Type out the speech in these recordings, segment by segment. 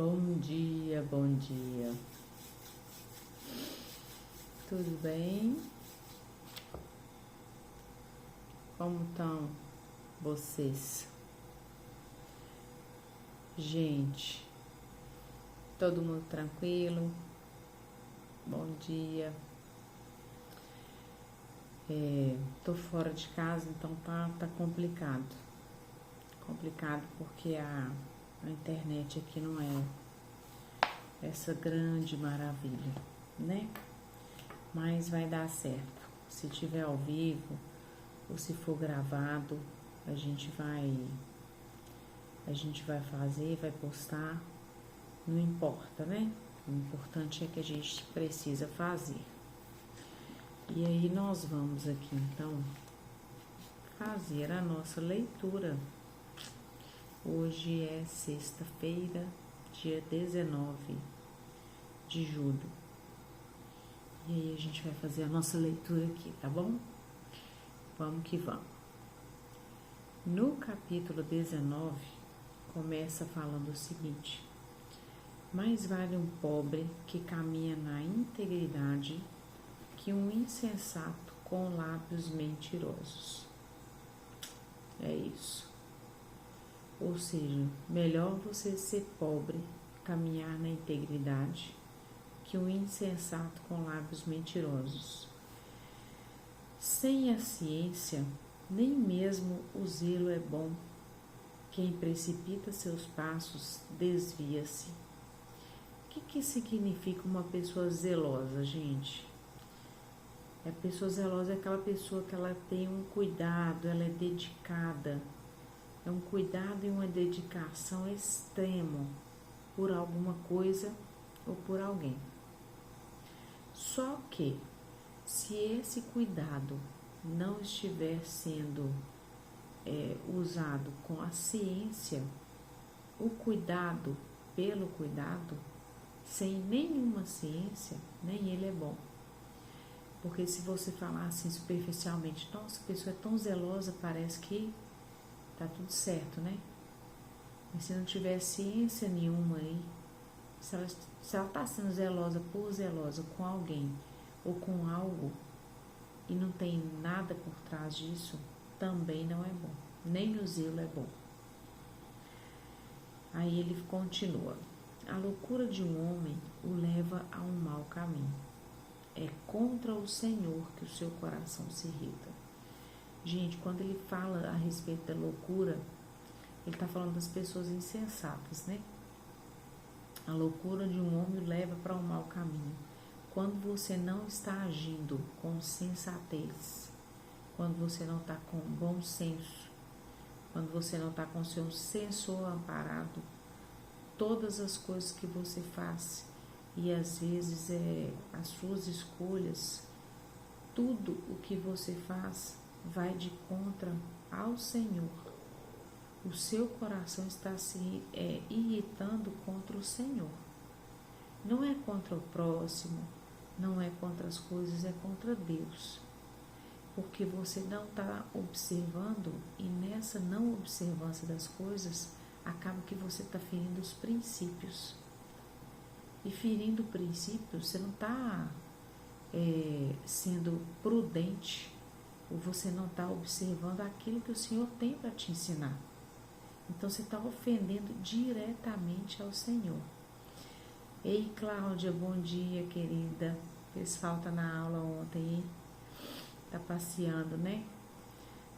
Bom dia, bom dia. Tudo bem? Como estão vocês? Gente, todo mundo tranquilo? Bom dia. Tô fora de casa, então tá complicado. Complicado porque a internet aqui não é essa grande maravilha, né? Mas vai dar certo. Se tiver ao vivo ou se for gravado, a gente vai fazer, vai postar, não importa, né? O importante é que a gente precisa fazer. E aí nós vamos aqui então fazer a nossa leitura. Hoje é sexta-feira, dia 19 de julho. E aí a gente vai fazer a nossa leitura aqui, tá bom? Vamos que vamos. No capítulo 19, começa falando o seguinte: mais vale um pobre que caminha na integridade que um insensato com lábios mentirosos. É isso. Ou seja, melhor você ser pobre, caminhar na integridade, que um insensato com lábios mentirosos. Sem a ciência, nem mesmo o zelo é bom. Quem precipita seus passos desvia-se. O que significa uma pessoa zelosa, gente? A pessoa zelosa é aquela pessoa que ela tem um cuidado, ela é dedicada. É um cuidado e uma dedicação extremo por alguma coisa ou por alguém. Só que, se esse cuidado não estiver sendo usado com a ciência, o cuidado pelo cuidado, sem nenhuma ciência, nem ele é bom. Porque se você falar assim superficialmente, nossa, a pessoa é tão zelosa, parece que tá tudo certo, né? Mas se não tiver ciência nenhuma aí, se ela tá sendo zelosa com alguém ou com algo e não tem nada por trás disso, também não é bom. Nem o zelo é bom. Aí ele continua: a loucura de um homem o leva a um mau caminho. É contra o Senhor que o seu coração se irrita. Gente, quando ele fala a respeito da loucura, ele está falando das pessoas insensatas, né? A loucura de um homem o leva para um mau caminho. Quando você não está agindo com sensatez, quando você não está com bom senso, quando você não está com seu sensor amparado, todas as coisas que você faz e às vezes as suas escolhas, tudo o que você faz vai de contra ao Senhor. O seu coração está se irritando contra o Senhor. Não é contra o próximo, não é contra as coisas, é contra Deus. Porque você não está observando, e nessa não observância das coisas, acaba que você está ferindo os princípios. E ferindo princípios, você não está sendo prudente, ou você não está observando aquilo que o Senhor tem para te ensinar. Então você está ofendendo diretamente ao Senhor. Ei, Cláudia, bom dia, querida. Fez falta na aula ontem, hein? Tá passeando, né?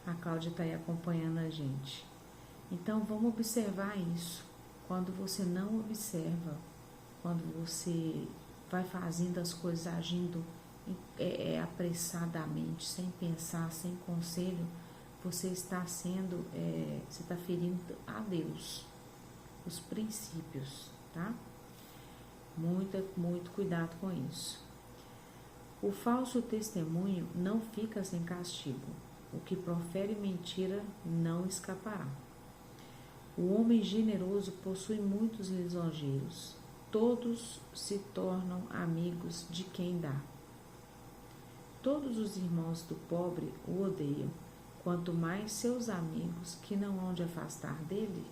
A Cláudia está aí acompanhando a gente. Então vamos observar isso. Quando você não observa, quando você vai fazendo as coisas, agindo apressadamente, sem pensar, sem conselho, você está você está ferindo a Deus, os princípios, tá? Muito cuidado com isso. O falso testemunho não fica sem castigo. O que profere mentira não escapará. O homem generoso possui muitos lisonjeiros. Todos se tornam amigos de quem dá. Todos os irmãos do pobre o odeiam, quanto mais seus amigos que não hão de afastar dele.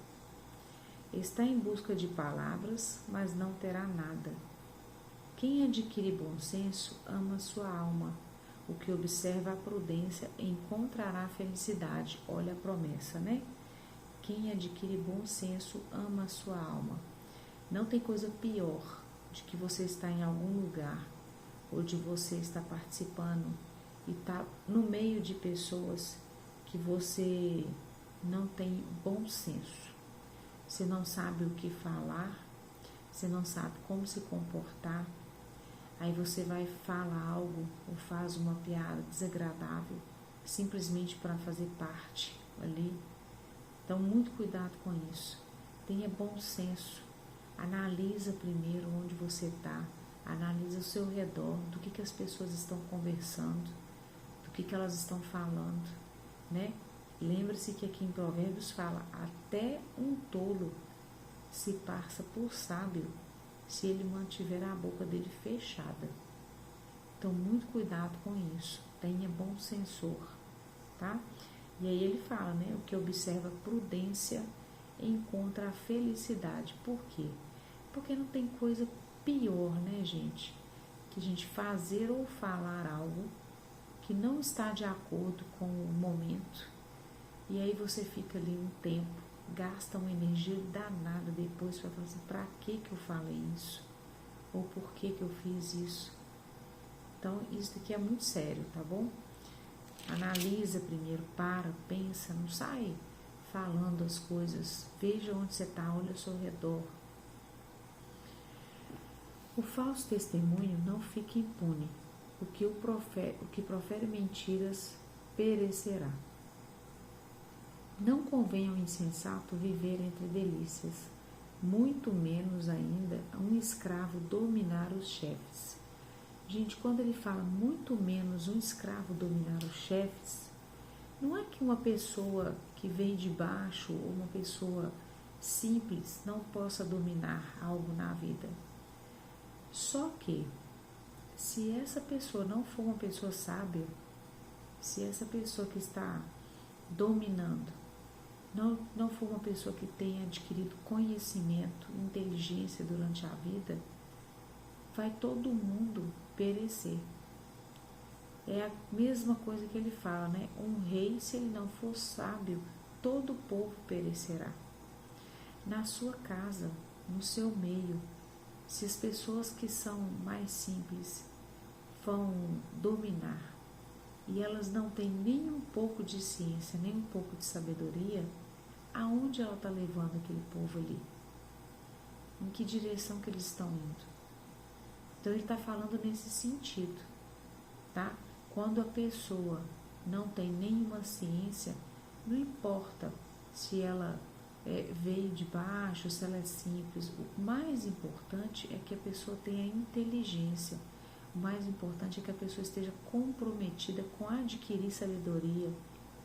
Está em busca de palavras, mas não terá nada. Quem adquire bom senso ama sua alma. O que observa a prudência encontrará felicidade. Olha a promessa, né? Quem adquire bom senso ama a sua alma. Não tem coisa pior de que você estar em algum lugar ou de você estar participando e estar no meio de pessoas que você não tem bom senso. Você não sabe o que falar, você não sabe como se comportar. Aí você vai falar algo ou faz uma piada desagradável simplesmente para fazer parte ali. Então, muito cuidado com isso. Tenha bom senso. Analisa primeiro onde você está. Analisa o seu redor, do que as pessoas estão conversando, do que elas estão falando, né? Lembre-se que aqui em Provérbios fala, até um tolo se passa por sábio se ele mantiver a boca dele fechada. Então, muito cuidado com isso. Tenha bom sensor, tá? E aí ele fala, né? O que observa prudência encontra a felicidade. Por quê? Porque não tem coisa pior, né, gente? Que a gente fazer ou falar algo que não está de acordo com o momento. E aí você fica ali um tempo, gasta uma energia danada depois para falar assim, pra que eu falei isso? Ou por que eu fiz isso? Então, isso daqui é muito sério, tá bom? Analisa primeiro, pensa, não sai falando as coisas. Veja onde você está, olha ao seu redor. O falso testemunho não fica impune. O que profere mentiras perecerá. Não convém ao insensato viver entre delícias, muito menos ainda a um escravo dominar os chefes. Gente, quando ele fala muito menos um escravo dominar os chefes, não é que uma pessoa que vem de baixo ou uma pessoa simples não possa dominar algo na vida. Só que, se essa pessoa não for uma pessoa sábia, se essa pessoa que está dominando não for uma pessoa que tenha adquirido conhecimento, inteligência durante a vida, vai todo mundo perecer. É a mesma coisa que ele fala, né? Um rei, se ele não for sábio, todo o povo perecerá. Na sua casa, no seu meio, se as pessoas que são mais simples vão dominar e elas não têm nem um pouco de ciência, nem um pouco de sabedoria, aonde ela está levando aquele povo ali? Em que direção que eles estão indo? Então, ele está falando nesse sentido, tá? Quando a pessoa não tem nenhuma ciência, não importa se ela veio de baixo, se ela é simples. O mais importante é que a pessoa tenha inteligência. O mais importante é que a pessoa esteja comprometida com adquirir sabedoria.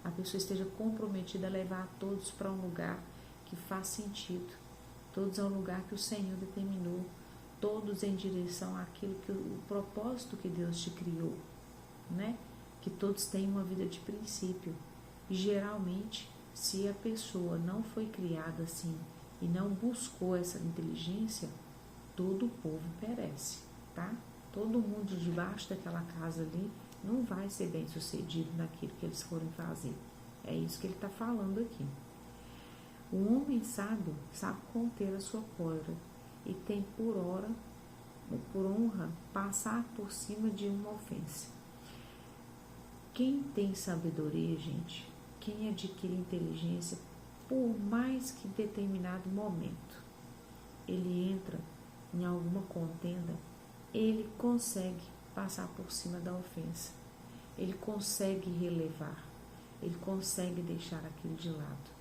A pessoa esteja comprometida a levar todos para um lugar que faz sentido. Todos ao lugar que o Senhor determinou. Todos em direção àquilo que o propósito que Deus te criou, né? Que todos têm uma vida de princípio. E geralmente, se a pessoa não foi criada assim e não buscou essa inteligência, todo o povo perece, tá? Todo mundo debaixo daquela casa ali não vai ser bem sucedido naquilo que eles forem fazer. É isso que ele está falando aqui. O homem sábio sabe conter a sua cólera e tem por honra passar por cima de uma ofensa. Quem tem sabedoria, gente, quem adquire inteligência, por mais que em determinado momento ele entra em alguma contenda, ele consegue passar por cima da ofensa, ele consegue relevar, ele consegue deixar aquilo de lado.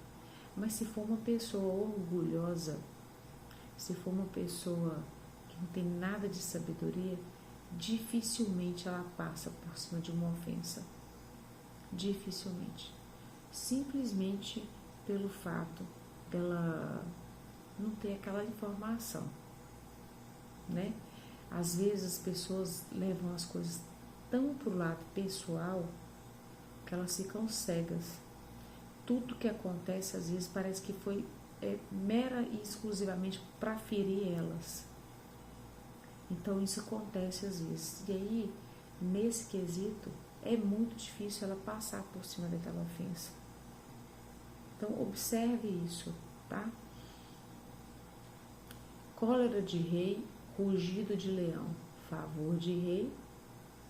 Mas se for uma pessoa orgulhosa, se for uma pessoa que não tem nada de sabedoria, dificilmente ela passa por cima de uma ofensa. Dificilmente. Simplesmente pelo fato dela não ter aquela informação, né? Às vezes as pessoas levam as coisas tão para o lado pessoal que elas ficam cegas. Tudo que acontece às vezes parece que foi mera e exclusivamente para ferir elas. Então isso acontece às vezes. E aí, nesse quesito, é muito difícil ela passar por cima daquela ofensa. Então observe isso, tá? Cólera de rei, rugido de leão, favor de rei,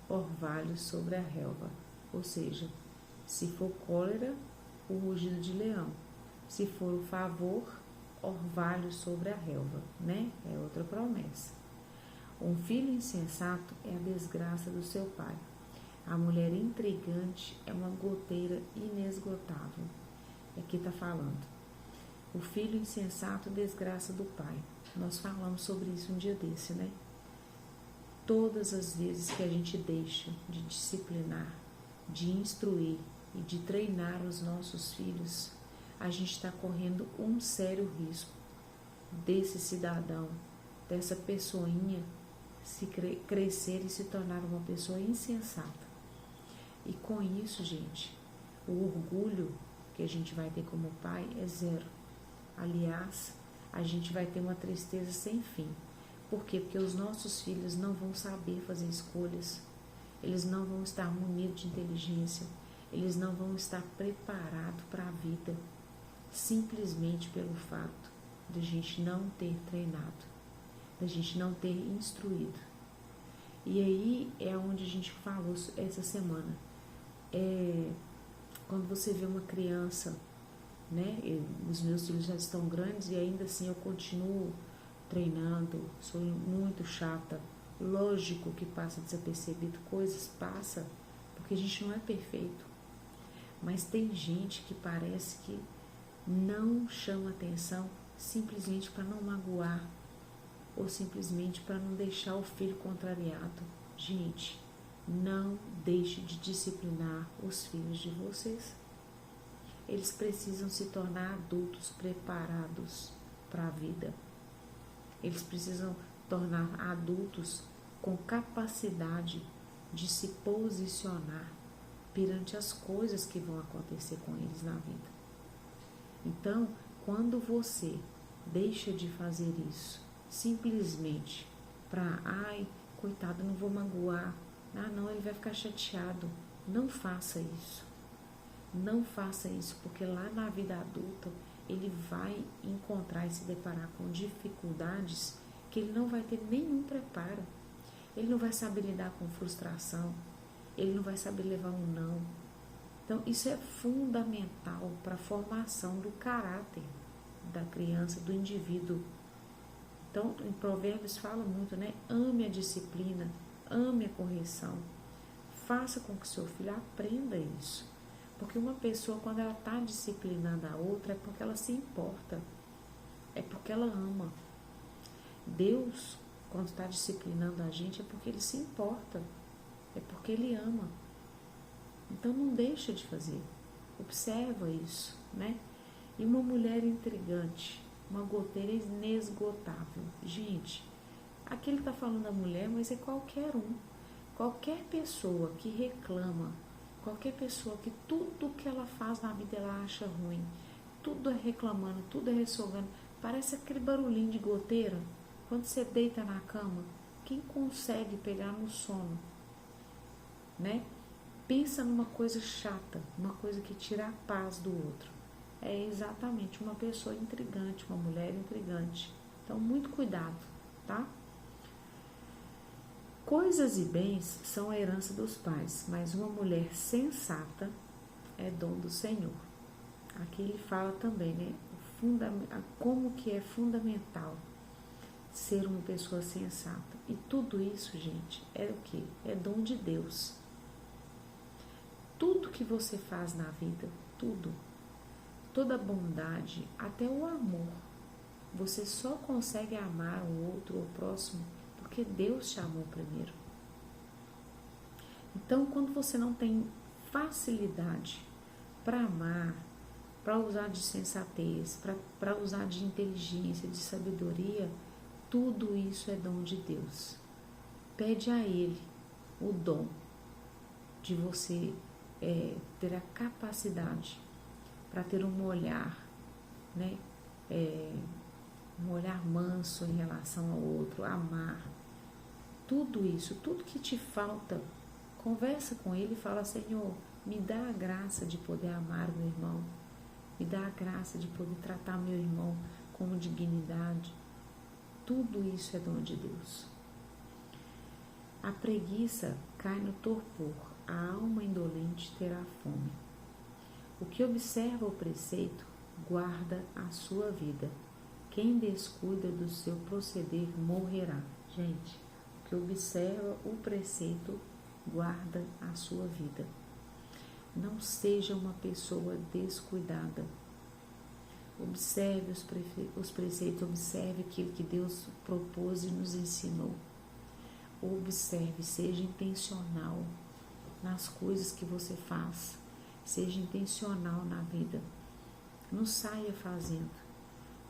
orvalho sobre a relva. Ou seja, se for cólera, o rugido de leão. Se for o favor, orvalho sobre a relva, né? É outra promessa. Um filho insensato é a desgraça do seu pai. A mulher intrigante é uma goteira inesgotável. Aqui está falando. O filho insensato desgraça do pai. Nós falamos sobre isso um dia desse, né? Todas as vezes que a gente deixa de disciplinar, de instruir e de treinar os nossos filhos, a gente está correndo um sério risco desse cidadão, dessa pessoinha, se crescer e se tornar uma pessoa insensata. E com isso, gente, o orgulho que a gente vai ter como pai é zero. Aliás, a gente vai ter uma tristeza sem fim. Por quê? Porque os nossos filhos não vão saber fazer escolhas, eles não vão estar munidos de inteligência, eles não vão estar preparados para a vida, simplesmente pelo fato de a gente não ter treinado, da gente não ter instruído. E aí é onde a gente falou essa semana. Quando você vê uma criança, né? Os meus filhos já estão grandes e ainda assim eu continuo treinando, sou muito chata. Lógico que passa desapercebido, coisas passa, porque a gente não é perfeito. Mas tem gente que parece que não chama atenção simplesmente para não magoar, ou simplesmente para não deixar o filho contrariado. Gente, não deixe de disciplinar os filhos de vocês. Eles precisam se tornar adultos preparados para a vida. Eles precisam tornar adultos com capacidade de se posicionar perante as coisas que vão acontecer com eles na vida. Então, quando você deixa de fazer isso, simplesmente para, coitado, não vou magoar, não, ele vai ficar chateado, não faça isso. Não faça isso, porque lá na vida adulta ele vai encontrar e se deparar com dificuldades que ele não vai ter nenhum preparo. Ele não vai saber lidar com frustração, ele não vai saber levar um não. Então, isso é fundamental para a formação do caráter da criança, do indivíduo. Então, em Provérbios fala muito, né? Ame a disciplina, ame a correção. Faça com que seu filho aprenda isso. Porque uma pessoa, quando ela está disciplinando a outra, é porque ela se importa, é porque ela ama. Deus, quando está disciplinando a gente, é porque Ele se importa, é porque Ele ama. Então não deixa de fazer, observa isso, né? E uma mulher intrigante, uma goteira inesgotável. Gente, aqui ele está falando da mulher, mas é qualquer um, qualquer pessoa que reclama, qualquer pessoa que tudo que ela faz na vida ela acha ruim, tudo é reclamando, tudo é ressogando, parece aquele barulhinho de goteira. Quando você deita na cama, quem consegue pegar no sono, né? Pensa numa coisa chata, uma coisa que tira a paz do outro. É exatamente uma pessoa intrigante, uma mulher intrigante. Então, muito cuidado, tá? Coisas e bens são a herança dos pais, mas uma mulher sensata é dom do Senhor. Aqui ele fala também, né? Como que é fundamental ser uma pessoa sensata. E tudo isso, gente, é o quê? É dom de Deus. Tudo que você faz na vida, tudo, toda bondade, até o amor, você só consegue amar o outro ou o próximo porque Deus te amou primeiro. Então, quando você não tem facilidade para amar, para usar de sensatez, para usar de inteligência, de sabedoria, tudo isso é dom de Deus. Pede a Ele o dom de você ter a capacidade para ter um olhar, né, um olhar manso em relação ao outro, amar. Tudo isso, tudo que te falta, conversa com ele e fala: Senhor, me dá a graça de poder amar meu irmão, me dá a graça de poder tratar meu irmão com dignidade. Tudo isso é dom de Deus. A preguiça cai no torpor, a alma indolente terá fome. O que observa o preceito guarda a sua vida. Quem descuida do seu proceder morrerá. Gente, o que observa o preceito guarda a sua vida. Não seja uma pessoa descuidada. Observe os preceitos, observe aquilo que Deus propôs e nos ensinou. Observe, seja intencional nas coisas que você faz. Seja intencional na vida. Não saia fazendo.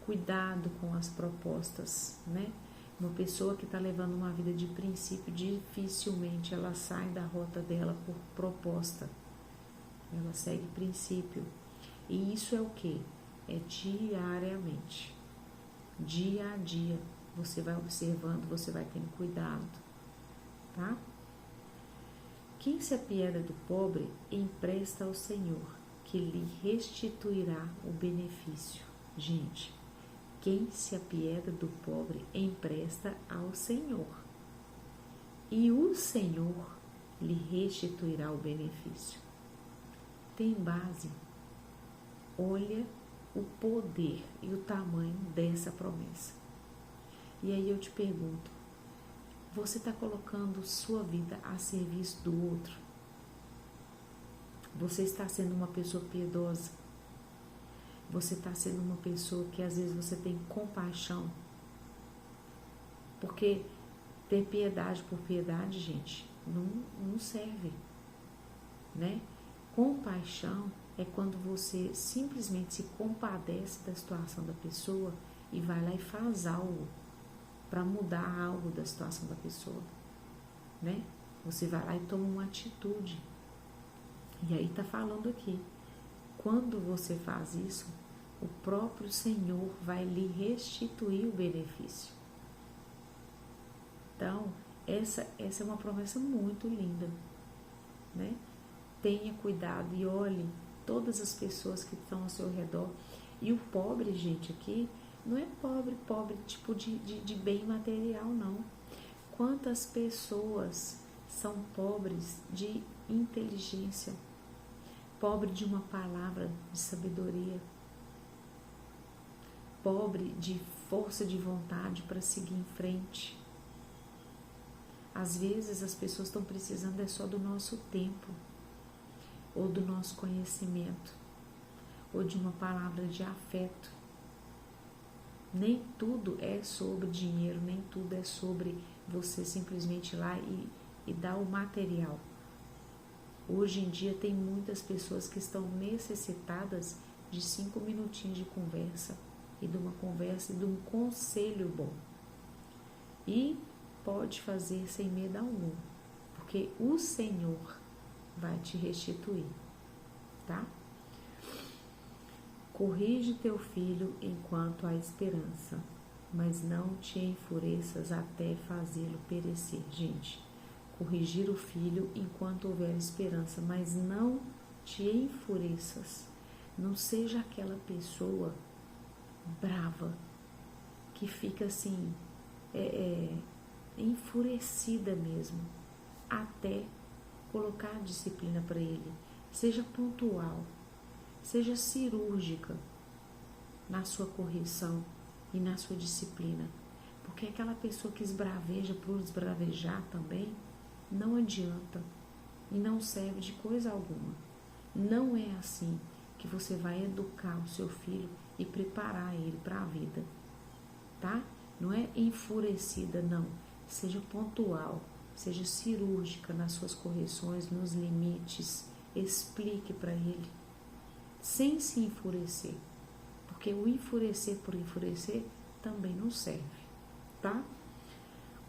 Cuidado com as propostas, né? Uma pessoa que está levando uma vida de princípio, dificilmente ela sai da rota dela por proposta. Ela segue princípio. E isso é o quê? É diariamente. Dia a dia. Você vai observando, você vai tendo cuidado. Tá? Quem se apieda do pobre, empresta ao Senhor, que lhe restituirá o benefício. Gente, quem se apieda do pobre, empresta ao Senhor, e o Senhor lhe restituirá o benefício. Tem base. Olha o poder e o tamanho dessa promessa. E aí eu te pergunto, você está colocando sua vida a serviço do outro? Você está sendo uma pessoa piedosa? Você está sendo uma pessoa que às vezes você tem compaixão? Porque ter piedade por piedade, gente, não serve, né? Compaixão é quando você simplesmente se compadece da situação da pessoa e vai lá e faz algo para mudar algo da situação da pessoa, né? Você vai lá e toma uma atitude. E aí tá falando aqui, quando você faz isso, o próprio Senhor vai lhe restituir o benefício. Então, essa é uma promessa muito linda, né? Tenha cuidado e olhe todas as pessoas que estão ao seu redor. E o pobre, gente, aqui, não é pobre tipo de bem material, não. Quantas pessoas são pobres de inteligência, pobre de uma palavra de sabedoria, pobre de força de vontade para seguir em frente. Às vezes as pessoas estão precisando só do nosso tempo, ou do nosso conhecimento, ou de uma palavra de afeto. Nem tudo é sobre dinheiro, nem tudo é sobre você simplesmente ir lá e dar o material. Hoje em dia tem muitas pessoas que estão necessitadas de 5 minutinhos de conversa, e de uma conversa e de um conselho bom. E pode fazer sem medo algum, porque o Senhor vai te restituir, tá? Corrige teu filho enquanto há esperança, mas não te enfureças até fazê-lo perecer. Gente, corrigir o filho enquanto houver esperança, mas não te enfureças. Não seja aquela pessoa brava que fica assim, enfurecida mesmo, até colocar a disciplina para ele. Seja pontual, seja cirúrgica na sua correção e na sua disciplina, porque aquela pessoa que esbraveja por esbravejar também não adianta e não serve de coisa alguma. Não é assim que você vai educar o seu filho e preparar ele para a vida, tá? Não é enfurecida, não. Seja pontual, seja cirúrgica nas suas correções, nos limites. Explique para ele, sem se enfurecer, porque o enfurecer por enfurecer também não serve, tá?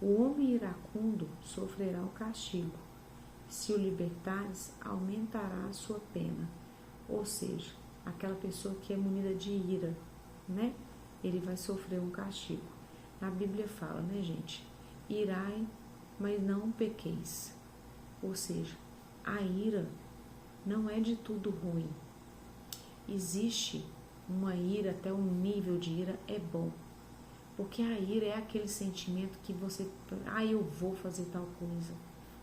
O homem iracundo sofrerá o castigo, se o libertares, aumentará a sua pena. Ou seja, aquela pessoa que é munida de ira, né? ele vai sofrer um castigo. A Bíblia fala, né, gente? Irai, mas não pequeis. Ou seja, a ira não é de tudo ruim. Existe uma ira, até um nível de ira é bom. Porque a ira é aquele sentimento que você, eu vou fazer tal coisa.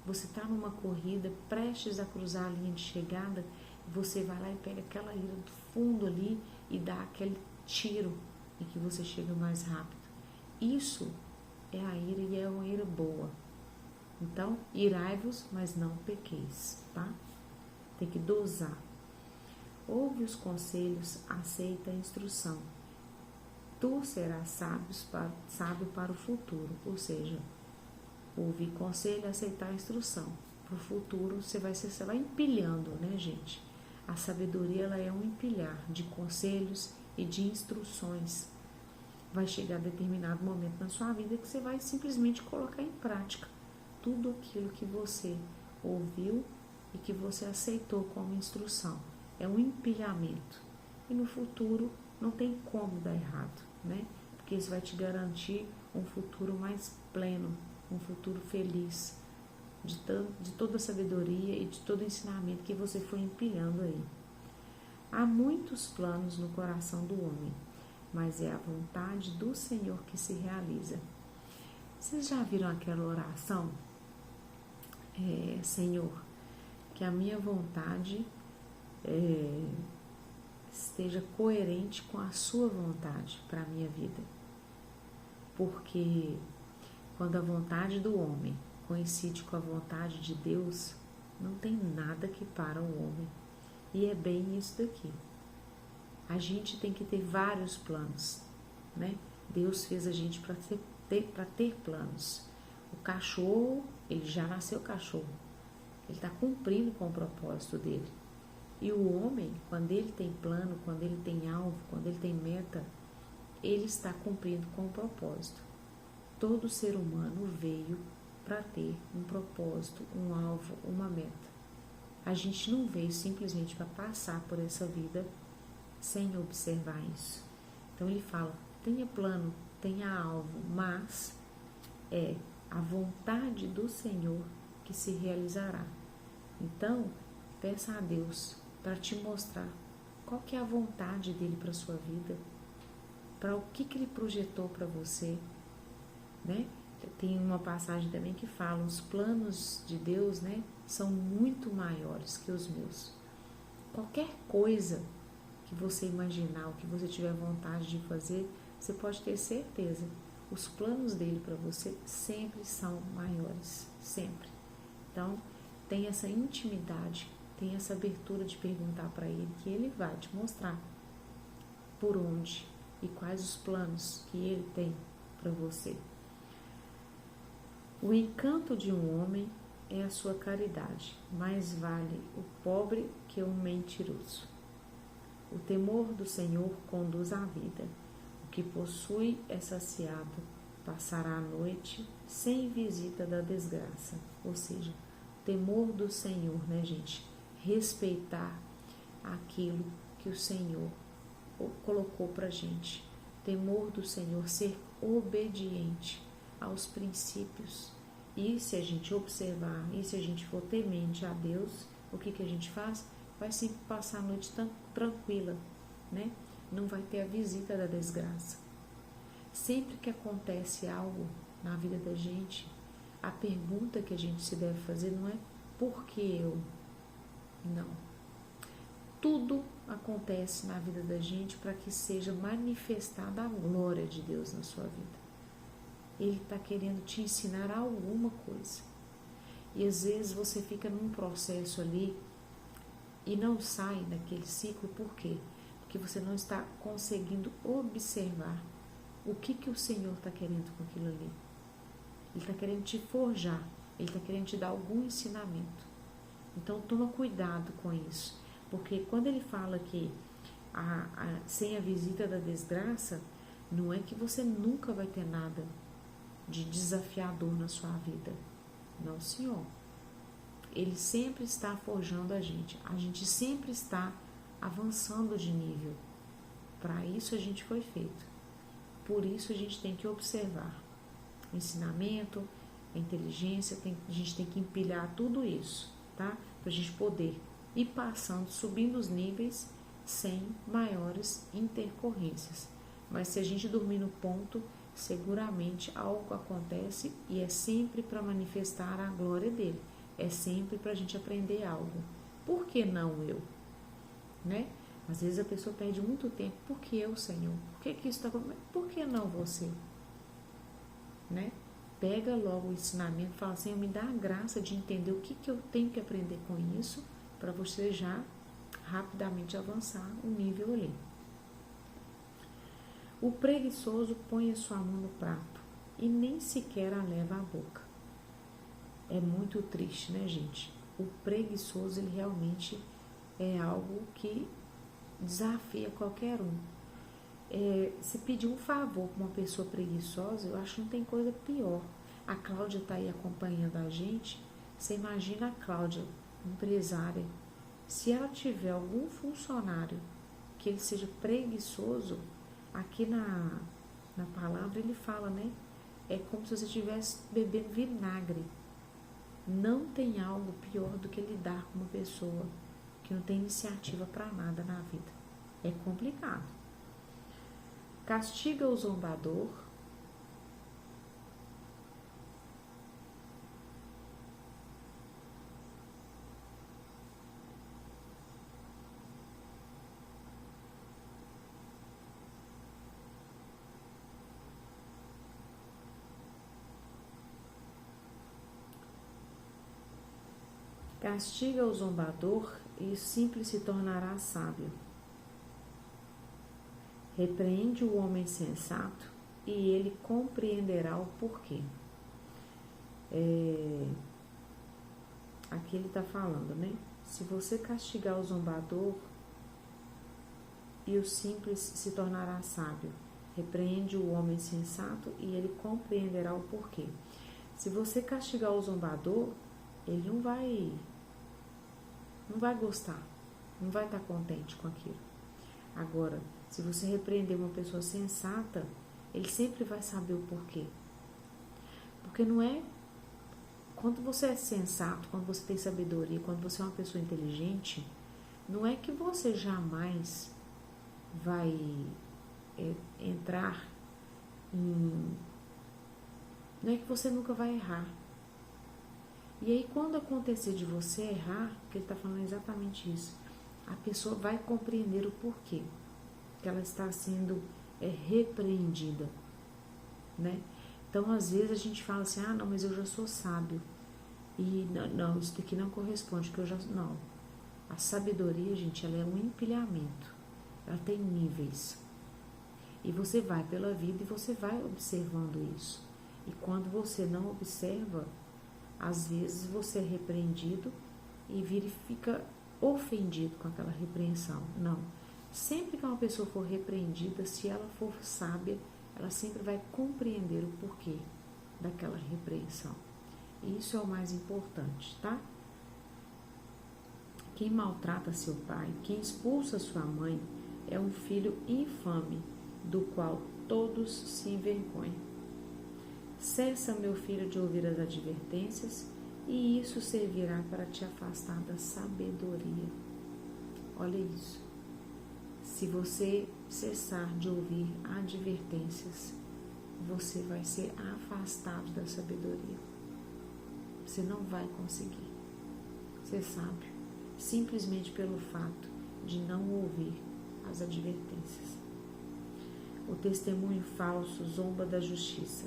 Você está numa corrida, prestes a cruzar a linha de chegada, você vai lá e pega aquela ira do fundo ali e dá aquele tiro em que você chega mais rápido. Isso é a ira e é uma ira boa. Então, irai-vos, mas não pequeis, tá? Tem que dosar. Ouve os conselhos, aceita a instrução. Tu serás sábio para o futuro. Ou seja, ouvir conselho, aceitar a instrução. Para o futuro, você vai empilhando, né, gente? A sabedoria, ela é um empilhar de conselhos e de instruções. Vai chegar a determinado momento na sua vida que você vai simplesmente colocar em prática tudo aquilo que você ouviu e que você aceitou como instrução. É um empilhamento. E no futuro não tem como dar errado, né? Porque isso vai te garantir um futuro mais pleno, um futuro feliz, de toda a sabedoria e de todo o ensinamento que você foi empilhando aí. Há muitos planos no coração do homem, mas é a vontade do Senhor que se realiza. Vocês já viram aquela oração? Senhor, que a minha vontade esteja coerente com a sua vontade para a minha vida. Porque quando a vontade do homem coincide com a vontade de Deus, não tem nada que para o homem. E é bem isso daqui. A gente tem que ter vários planos, né? Deus fez a gente para ter planos. O cachorro, ele já nasceu cachorro. Ele está cumprindo com o propósito dele. E o homem, quando ele tem plano, quando ele tem alvo, quando ele tem meta, ele está cumprindo com o propósito. Todo ser humano veio para ter um propósito, um alvo, uma meta. A gente não veio simplesmente para passar por essa vida sem observar isso. Então ele fala, tenha plano, tenha alvo, mas é a vontade do Senhor que se realizará. Então, peça a Deus para te mostrar qual que é a vontade dele para a sua vida, para o que ele projetou para você, né? Tem uma passagem também que fala, os planos de Deus, né, são muito maiores que os meus. Qualquer coisa que você imaginar, o que você tiver vontade de fazer, você pode ter certeza, os planos dele para você sempre são maiores, sempre. Então, tem essa intimidade, tem essa abertura de perguntar para ele, que ele vai te mostrar por onde e quais os planos que ele tem para você. O encanto de um homem é a sua caridade, mais vale o pobre que o mentiroso. O temor do Senhor conduz à vida. O que possui é saciado, passará a noite sem visita da desgraça. Ou seja, o temor do Senhor, né, gente? Respeitar aquilo que o Senhor colocou pra gente. Temor do Senhor, ser obediente aos princípios. E se a gente observar, e se a gente for temente a Deus, o que a gente faz? Vai sempre passar a noite tranquila, né? Não vai ter a visita da desgraça. Sempre que acontece algo na vida da gente, a pergunta que a gente se deve fazer não é por que eu? Não. Tudo acontece na vida da gente para que seja manifestada a glória de Deus na sua vida. Ele está querendo te ensinar alguma coisa. E às vezes você fica num processo ali e não sai daquele ciclo, por quê? Porque você não está conseguindo observar o que o Senhor está querendo com aquilo ali. Ele está querendo te forjar, ele está querendo te dar algum ensinamento. Então toma cuidado com isso, porque quando ele fala que sem a visita da desgraça, não é que você nunca vai ter nada de desafiador na sua vida. Não, Senhor. Ele sempre está forjando a gente sempre está avançando de nível. Para isso a gente foi feito. Por isso a gente tem que observar o ensinamento, a inteligência, a gente tem que empilhar tudo isso, tá? Para a gente poder ir passando, subindo os níveis sem maiores intercorrências. Mas se a gente dormir no ponto, seguramente algo acontece e é sempre para manifestar a glória dele. É sempre para a gente aprender algo. Por que não eu? Né? Às vezes a pessoa perde muito tempo. Por que eu, Senhor? Por que isso está acontecendo? Por que não você? Né? Pega logo o ensinamento e fala, Senhor, me dá a graça de entender o que eu tenho que aprender com isso, para você já rapidamente avançar o nível ali. O preguiçoso põe a sua mão no prato e nem sequer a leva à boca. É muito triste, né, gente? O preguiçoso, ele realmente é algo que desafia qualquer um. Se pedir um favor para uma pessoa preguiçosa, eu acho que não tem coisa pior. A Cláudia está aí acompanhando a gente. Você imagina a Cláudia, empresária, se ela tiver algum funcionário que ele seja preguiçoso, aqui na palavra ele fala, né? É como se você estivesse bebendo vinagre. Não tem algo pior do que lidar com uma pessoa que não tem iniciativa para nada na vida. É complicado. Castiga o zombador. Castiga o zombador e o simples se tornará sábio. Repreende o homem sensato e ele compreenderá o porquê. Aqui ele está falando, né? Se você castigar o zombador e o simples se tornará sábio. Repreende o homem sensato e ele compreenderá o porquê. Se você castigar o zombador, ele não vai gostar, não vai estar contente com aquilo. Agora, se você repreender uma pessoa sensata, ele sempre vai saber o porquê. Porque não é... Quando você é sensato, quando você tem sabedoria, quando você é uma pessoa inteligente, não é que você jamais vai entrar em... Não é que você nunca vai errar. E aí, quando acontecer de você errar, que ele está falando exatamente isso, a pessoa vai compreender o porquê que ela está sendo repreendida, né? Então, às vezes a gente fala assim, não, mas eu já sou sábio. E não, isso daqui não corresponde, que eu já... Não. A sabedoria, gente, ela é um empilhamento. Ela tem níveis. E você vai pela vida e você vai observando isso. E quando você não observa, às vezes você é repreendido e vira e fica ofendido com aquela repreensão. Não. Sempre que uma pessoa for repreendida, se ela for sábia, ela sempre vai compreender o porquê daquela repreensão. Isso é o mais importante, tá? Quem maltrata seu pai, quem expulsa sua mãe, é um filho infame, do qual todos se envergonham. Cessa, meu filho, de ouvir as advertências, e isso servirá para te afastar da sabedoria. Olha isso. Se você cessar de ouvir advertências, você vai ser afastado da sabedoria. Você não vai conseguir ser sábio, simplesmente pelo fato de não ouvir as advertências. O testemunho falso zomba da justiça.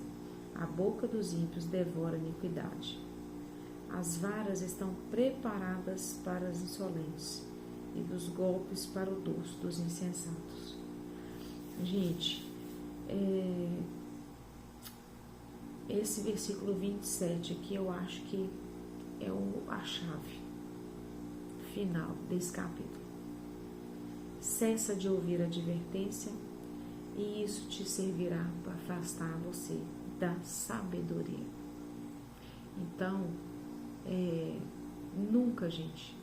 A boca dos ímpios devora a iniquidade. As varas estão preparadas para as insolentes e dos golpes para o dorso dos insensatos. Gente, esse versículo 27 aqui eu acho que é a chave final desse capítulo. Cessa de ouvir a advertência e isso te servirá para afastar você da sabedoria. Então, nunca, gente,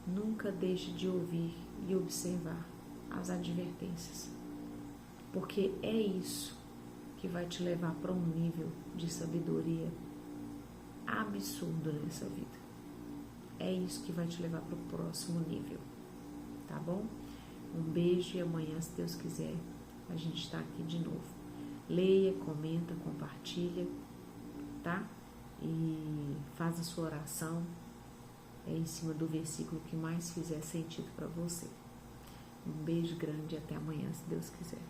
nunca deixe de ouvir e observar as advertências. porque é isso que vai te levar para um nível de sabedoria absurdo nessa vida. É isso que vai te levar para o próximo nível, tá bom? Um beijo e amanhã, se Deus quiser, a gente está aqui de novo. Leia, comenta, compartilha, tá? E faz a sua oração em cima do versículo que mais fizer sentido para você. Um beijo grande e até amanhã, se Deus quiser.